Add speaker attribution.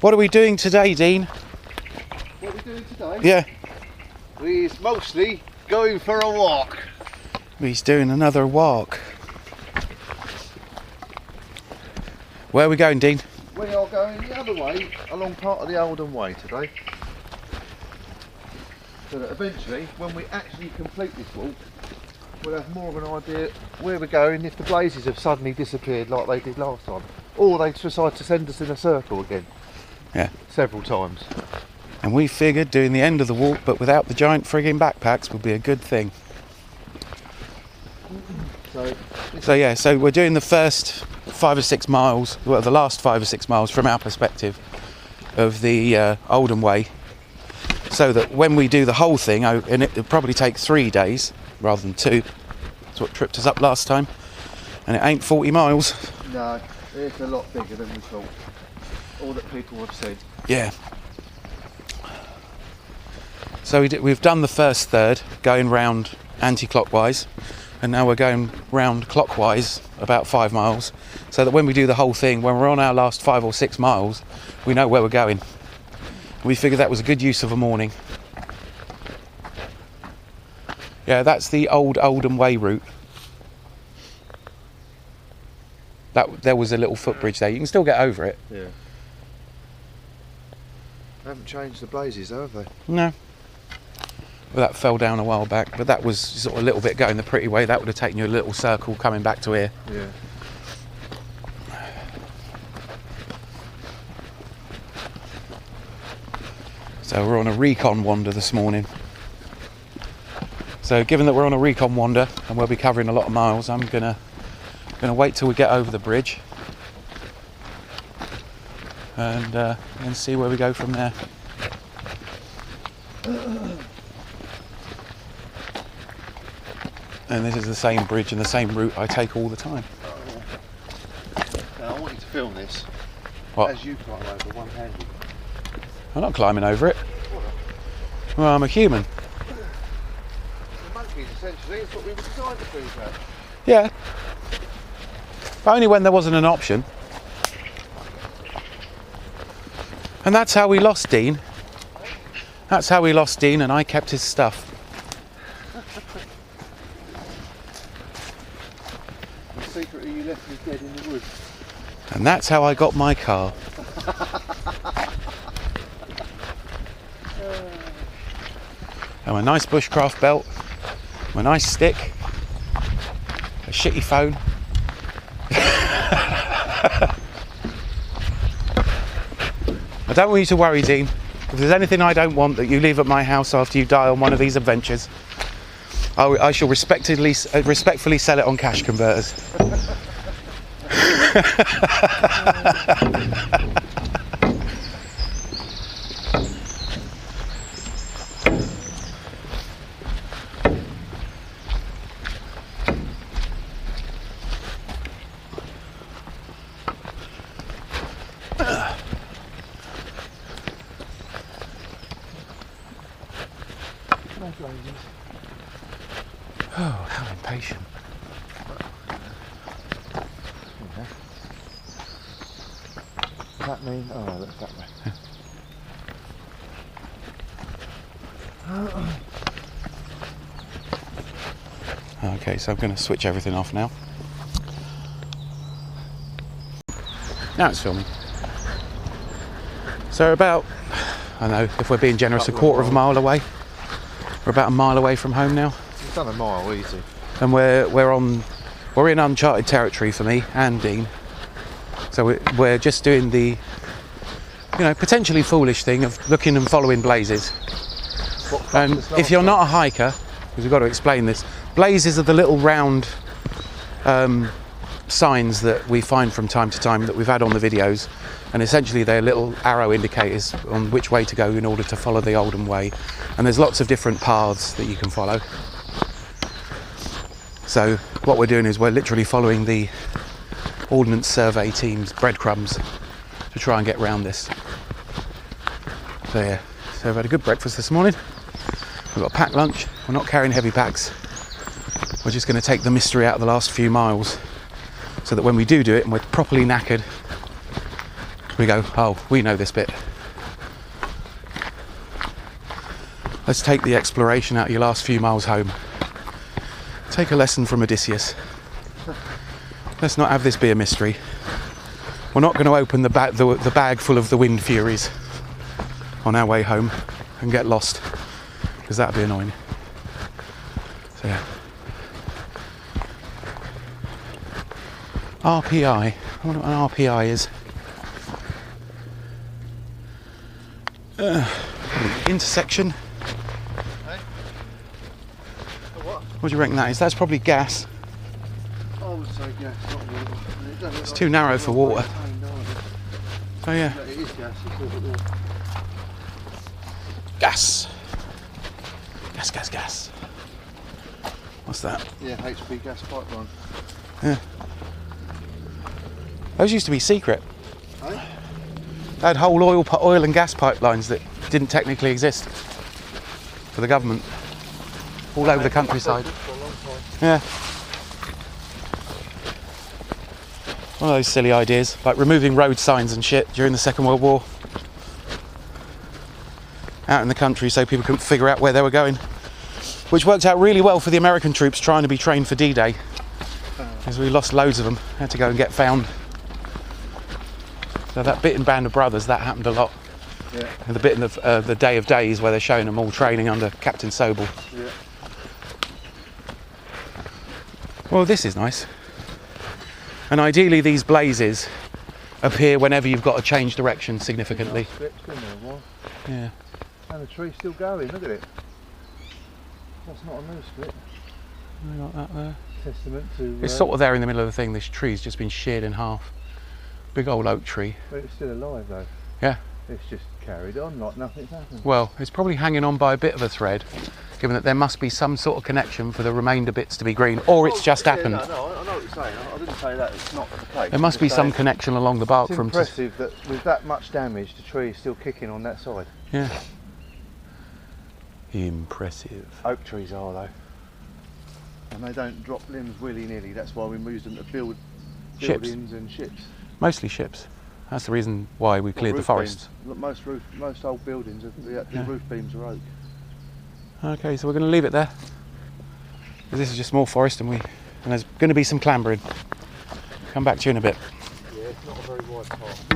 Speaker 1: What are we doing today, Dean?
Speaker 2: What are we doing today?
Speaker 1: Yeah.
Speaker 2: We're mostly going for a walk.
Speaker 1: He's doing another walk. Where are we going, Dean?
Speaker 2: We are going the other way, along part of the Oldham Way today. So that eventually, when we actually complete this walk, we'll have more of an idea where we're going if the blazes have suddenly disappeared like they did last time. Or they decide to send us in a circle again.
Speaker 1: Yeah.
Speaker 2: Several times.
Speaker 1: And we figured doing the end of the walk, but without the giant frigging backpacks, would be a good thing. So we're doing the first 5 or 6 miles, well, the last 5 or 6 miles from our perspective of the Oldham Way, so that when we do the whole thing, and it'll probably take 3 days rather than 2. That's what tripped us up last time, and it ain't 40 miles.
Speaker 2: No, it's a lot bigger than we thought. All that people have said.
Speaker 1: Yeah. So we've done the first third, going round anti-clockwise, and now we're going round clockwise about 5 miles, so that when we do the whole thing, when we're on our last 5 or 6 miles, we know where we're going. We figured that was a good use of a morning. Yeah, that's the old Oldham Way route. There was a little footbridge there. You can still get over it.
Speaker 2: Yeah. They haven't changed the blazes, though, have they?
Speaker 1: No. Well, that fell down a while back, but that was sort of a little bit going the pretty way. That would have taken you a little circle coming back to here.
Speaker 2: Yeah.
Speaker 1: So we're on a recon wander this morning. So given that we're on a recon wander and we'll be covering a lot of miles, I'm gonna wait till we get over the bridge and see where we go from there. And this is the same bridge and the same route I take all the time.
Speaker 2: Now I want you to film this.
Speaker 1: What?
Speaker 2: As you climb over one-handed.
Speaker 1: I'm not climbing over it. Well, I'm a human.
Speaker 2: The monkeys, essentially, it's what we were designed to do, Brad.
Speaker 1: Yeah. But only when there wasn't an option. And that's how we lost Dean. That's how we lost Dean, and I kept his stuff.
Speaker 2: And secretly you left me dead in the woods.
Speaker 1: And that's how I got my car. And my nice bushcraft belt, my nice stick, a shitty phone. I don't want you to worry, Dean. If there's anything I don't want that you leave at my house after you die on one of these adventures, I shall respectfully sell it on cash converters. Oh, how impatient.
Speaker 2: Okay. Does that mean? Oh, look that way.
Speaker 1: Okay, so I'm going to switch everything off now. Now it's filming. So about, I don't know, if we're being generous, a quarter of a mile away. We're about a mile away from home now.
Speaker 2: We've done a mile easy.
Speaker 1: And we're in uncharted territory for me and Dean. So we're just doing the, potentially foolish thing of looking and following blazes. And if you're not a hiker, because we've got to explain this, blazes are the little round signs that we find from time to time that we've had on the videos, and essentially they're little arrow indicators on which way to go in order to follow the Oldham Way. And there's lots of different paths that you can follow. So what we're doing is we're literally following the Ordnance Survey team's breadcrumbs to try and get round this. So yeah, so we've had a good breakfast this morning. We've got a packed lunch. We're not carrying heavy packs. We're just going to take the mystery out of the last few miles, so that when we do it and we're properly knackered, we go, oh, we know this bit. Let's take the exploration out of your last few miles home. Take a lesson from Odysseus. Let's not have this be a mystery. We're not going to open the bag full of the wind furies on our way home and get lost, because that'd be annoying. So yeah. RPI. I wonder what an RPI is. Intersection.
Speaker 2: Hey? What?
Speaker 1: What do you reckon that is? That's probably gas.
Speaker 2: I would say gas, not water.
Speaker 1: It's too narrow for water. Oh yeah.
Speaker 2: It is gas, it's a bit water.
Speaker 1: Gas. Gas. What's that?
Speaker 2: Yeah, HP gas pipeline.
Speaker 1: Yeah. Those used to be secret.
Speaker 2: Hey?
Speaker 1: They had whole oil and gas pipelines that didn't technically exist for the government. All over the countryside. Yeah. One of those silly ideas, like removing road signs and shit during the Second World War. Out in the country so people couldn't figure out where they were going. Which worked out really well for the American troops trying to be trained for D-Day. Because we lost loads of them, had to go and get found. So that bit in Band of Brothers, that happened a lot.
Speaker 2: Yeah.
Speaker 1: And the bit in the Day of Days where they're showing them all training under Captain Sobel.
Speaker 2: Yeah.
Speaker 1: Well, this is nice. And ideally these blazes appear whenever you've got to change direction significantly. Yeah.
Speaker 2: And the tree's still going, look at it. That's not a new split.
Speaker 1: We got that there.
Speaker 2: Testament to...
Speaker 1: It's sort of there in the middle of the thing. This tree's just been sheared in half. Big old oak tree.
Speaker 2: But it's still alive though.
Speaker 1: Yeah.
Speaker 2: It's just carried on like nothing's happened.
Speaker 1: Well, it's probably hanging on by a bit of a thread, given that there must be some sort of connection for the remainder bits to be green, or it's just happened.
Speaker 2: No, I know what you're saying. I didn't say that. It's not the case.
Speaker 1: There must be some connection along the bark
Speaker 2: It's
Speaker 1: from...
Speaker 2: impressive that with that much damage, the tree is still kicking on that side.
Speaker 1: Yeah. Impressive.
Speaker 2: Oak trees are though. And they don't drop limbs willy-nilly. That's why we moved them to build
Speaker 1: Ships.
Speaker 2: buildings and ships.
Speaker 1: Mostly ships. That's the reason why we cleared the forests.
Speaker 2: Look, most old buildings, the roof beams are oak.
Speaker 1: Okay, so we're going to leave it there. This is just more forest and there's going to be some clambering. Come back to you in a bit.
Speaker 2: Yeah, it's not a very wide path.